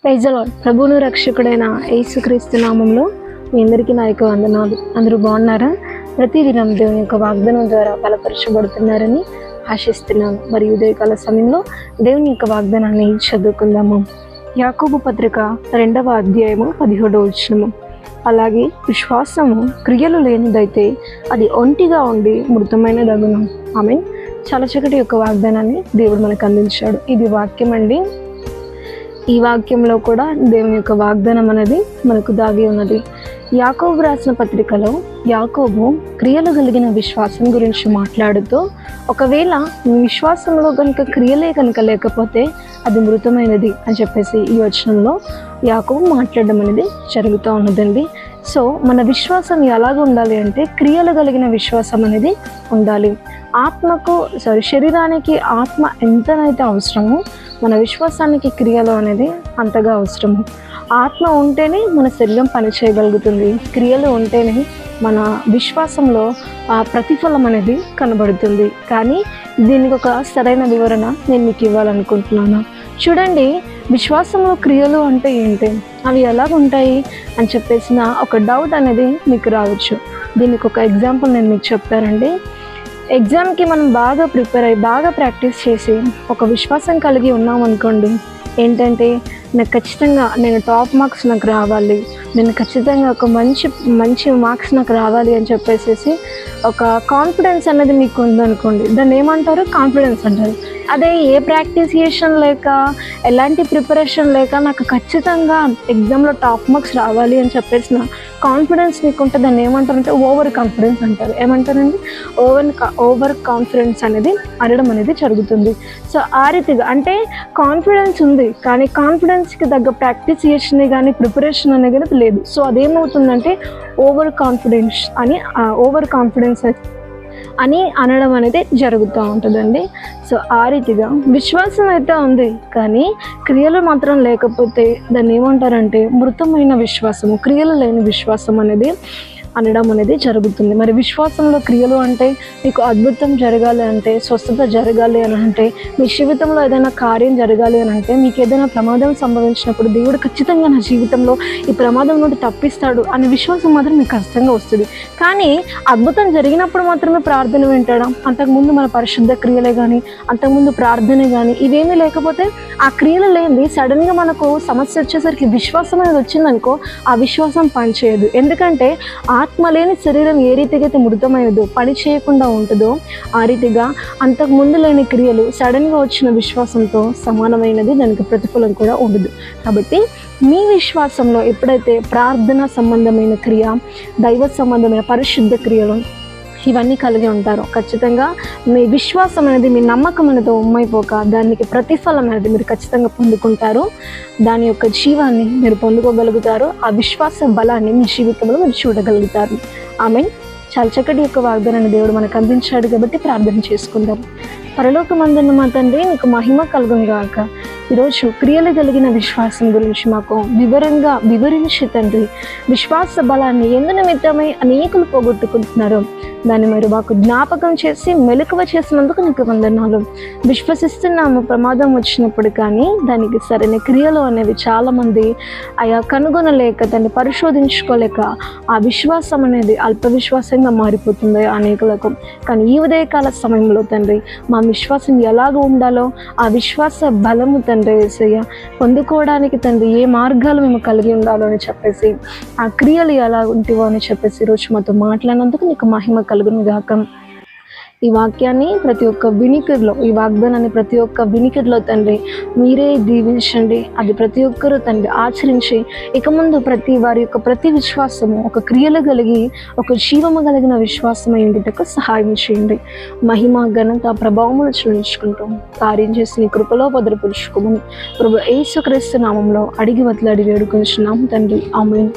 Praise the lord. ప్రభువును రక్షకుడైన యేసుక్రీస్తు నామంలో మీ అందరికీ నా యొక్క వందనాలు. అందరూ బాగున్నారా? ప్రతిదినం దేవుని యొక్క వాగ్దానం ద్వారా బలపరచబడుతున్నారని ఆశిస్తున్నాను. మరి ఉదయకాల సమయంలో దేవుని యొక్క వాగ్దానాన్ని చదువుకుందాము. యాకోబు పత్రిక 2వ అధ్యాయము 17వ వచనము. అలాగే విశ్వాసము క్రియలు లేనిదైతే అది ఒంటిగా ఉండి మృతమైనదగును. ఆమేన్. చాలా చక్కటి యొక్క వాగ్దానాన్ని దేవుడు మనకు అందించాడు. ఇది వాక్యం అండి. ఈ వాక్యంలో కూడా దేవుని యొక్క వాగ్దానం అనేది మనకు దాగి ఉన్నది. యాకోబు రాసిన పత్రికలో యాకోబు క్రియలు కలిగిన విశ్వాసం గురించి మాట్లాడుతూ, ఒకవేళ మీ విశ్వాసంలో కనుక క్రియలే కనుక లేకపోతే అది మృతమైనది అని చెప్పేసి ఈ వచనంలో యాకోబు మాట్లాడడం అనేది జరుగుతూ ఉన్నదండి. సో మన విశ్వాసం ఎలాగ ఉండాలి అంటే క్రియలు కలిగిన విశ్వాసం అనేది ఉండాలి. శరీరానికి ఆత్మ ఎంతనైతే అవసరమో మన విశ్వాసానికి క్రియలు అనేది అంతగా అవసరము. ఆత్మ ఉంటేనే మన శరీరం పని చేయగలుగుతుంది. క్రియలు ఉంటేనే మన విశ్వాసంలో ఆ ప్రతిఫలం అనేది కనబడుతుంది. కానీ దీనికి ఒక సరైన వివరణ నేను మీకు ఇవ్వాలనుకుంటున్నాను. చూడండి, విశ్వాసంలో క్రియలు అంటే ఏంటి, అవి ఎలాగుంటాయి అని చెప్పేసిన ఒక డౌట్ అనేది మీకు రావచ్చు. దీనికి ఒక ఎగ్జాంపుల్ నేను మీకు చెప్తానండి. ఎగ్జామ్కి మనం బాగా ప్రిపేర్ అయ్యి బాగా ప్రాక్టీస్ చేసి ఒక విశ్వాసం కలిగి ఉన్నాం అనుకోండి, ఏంటంటే నాకు ఖచ్చితంగా నేను టాప్ మార్క్స్ నాకు రావాలి, నేను ఖచ్చితంగా ఒక మంచి మార్క్స్ నాకు రావాలి అని చెప్పేసి ఒక కాన్ఫిడెన్స్ అనేది మీకు ఉందనుకోండి, దాన్ని ఏమంటారు? కాన్ఫిడెన్స్ అంటారు. అదే ఏ ప్రాక్టీసియేషన్ లేక ఎలాంటి ప్రిపరేషన్ లేక నాకు ఖచ్చితంగా ఎగ్జామ్లో టాప్ మార్క్స్ రావాలి అని చెప్పేసిన కాన్ఫిడెన్స్ మీకుంటే దాన్ని ఏమంటారంటే ఓవర్ కాన్ఫిడెన్స్ అంటారు. ఏమంటారండి? ఓవర్ కాన్ఫిడెన్స్ అనేది అనడం అనేది జరుగుతుంది. సో ఆ రీతిగా అంటే కాన్ఫిడెన్స్ ఉంది కానీ కాన్ఫిడెన్స్కి తగ్గ ప్రాక్టీసియేషన్ కానీ ప్రిపరేషన్ అనేది కానీ లేదు. సో అదేమవుతుందంటే ఓవర్ కాన్ఫిడెన్స్ అని అనడం అనేది జరుగుతూ ఉంటుందండి. సో ఆ రీతిగా విశ్వాసం అయితే ఉంది కానీ క్రియలు మాత్రం లేకపోతే దాన్ని ఏమంటారంటే మృతమైన విశ్వాసము, క్రియలు లేని విశ్వాసం అనేది అనడం అనేది జరుగుతుంది. మరి విశ్వాసంలో క్రియలు అంటే మీకు అద్భుతం జరగాలి అంటే, స్వస్థత జరగాలి అని అంటే, మీ జీవితంలో ఏదైనా కార్యం జరగాలి అని అంటే, మీకు ఏదైనా ప్రమాదం సంభవించినప్పుడు దేవుడు ఖచ్చితంగా నా జీవితంలో ఈ ప్రమాదం నుండి తప్పిస్తాడు అనే విశ్వాసం మాత్రం మీకు ఖచ్చితంగా వస్తుంది. కానీ అద్భుతం జరిగినప్పుడు మాత్రమే ప్రార్థన వింటాడా? అంతకుముందు మన పరిశుద్ధ క్రియలే కానీ అంతకుముందు ప్రార్థనే కానీ ఇవేమీ లేకపోతే ఆ క్రియలు లేని సడన్గా మనకు సమస్య వచ్చేసరికి విశ్వాసం అనేది వచ్చిందనుకో, ఆ విశ్వాసం పనిచేయదు. ఎందుకంటే ఆత్మ లేని శరీరం ఏ రీతిగా అయితే మృతమైనదో, పని చేయకుండా ఉంటుందో, ఆ రీతిగా అంతకు ముందు లేని క్రియలు సడన్గా వచ్చిన విశ్వాసంతో సమానమైనది, దానికి ప్రతిఫలం కూడా ఉండదు. కాబట్టి మీ విశ్వాసంలో ఎప్పుడైతే ప్రార్థన సంబంధమైన క్రియ, దైవ సంబంధమైన పరిశుద్ధ క్రియలు ఇవన్నీ కలిగి ఉంటారో ఖచ్చితంగా మీ విశ్వాసం అనేది, మీ నమ్మకం అనేది ఉమ్మైపోక దానికి ప్రతిఫలం అనేది మీరు ఖచ్చితంగా పొందుకుంటారు. దాని యొక్క జీవాన్ని మీరు పొందుకోగలుగుతారు. ఆ విశ్వాస బలాన్ని మీ జీవితంలో మీరు చూడగలుగుతారు. ఆమేన్. చాలా చక్కటి యొక్క వాగ్దానాన్ని దేవుడు మనకు అందించాడు కాబట్టి ప్రార్థన చేసుకుందాం. పరలోకమందున్న మా తండ్రి, నీకు మహిమ కలుగును గాక. ఈరోజు క్రియలు కలిగిన విశ్వాసం గురించి మాకు వివరంగా వివరించి తండ్రి, విశ్వాస బలాన్ని ఎందు నిమిత్తమై అనేకులు పోగొట్టుకుంటున్నారు, దాన్ని మీరు మాకు జ్ఞాపకం చేసి మెలకువ చేసినందుకు నీకు వందనాలు. విశ్వసిస్తున్నాము ప్రమాదం వచ్చినప్పుడు, కానీ దానికి సరైన క్రియలు అనేవి చాలామంది కనుగొనలేక దాన్ని పరిశోధించుకోలేక ఆ విశ్వాసం అనేది అల్ప విశ్వాసంగా మారిపోతుంది అనేకులకు. కానీ ఈ ఉదయకాల సమయంలో తండ్రి, మా విశ్వాసం ఎలాగ ఉండాలో ఆ విశ్వాస బలము తండ్రి యేసయ్య పొందుకోవడానికి తండ్రి ఏ మార్గాలు మేము కలిగి ఉండాలో అని చెప్పేసి, ఆ క్రియలు ఎలా ఉంటివో అని చెప్పేసి ఈరోజు మాతో మాట్లాడినందుకు నీకు మహిమ కలుగును గాక. ఈ వాక్యాన్ని ప్రతి ఒక్క వినికిడిలో, ఈ వాగ్దానాన్ని ప్రతి ఒక్క వినికిడిలో తండ్రి మీరే దీవించండి. అది ప్రతి ఒక్కరూ తండ్రి ఆచరించి ఇక ముందు వారి యొక్క ప్రతి విశ్వాసము ఒక క్రియలు కలిగి ఒక జీవము కలిగిన విశ్వాసం అయ్యేటకు సహాయం చేయండి. మహిమ ఘనత ప్రభావములు చెల్లించుకుంటూ కార్యం చేసి నీ కృపలో భద్రపరుచుకోమని ప్రభు యేసుక్రీస్తు నామంలో అడిగి వేడుకొంచున్నాం తండ్రి. ఆమేన్.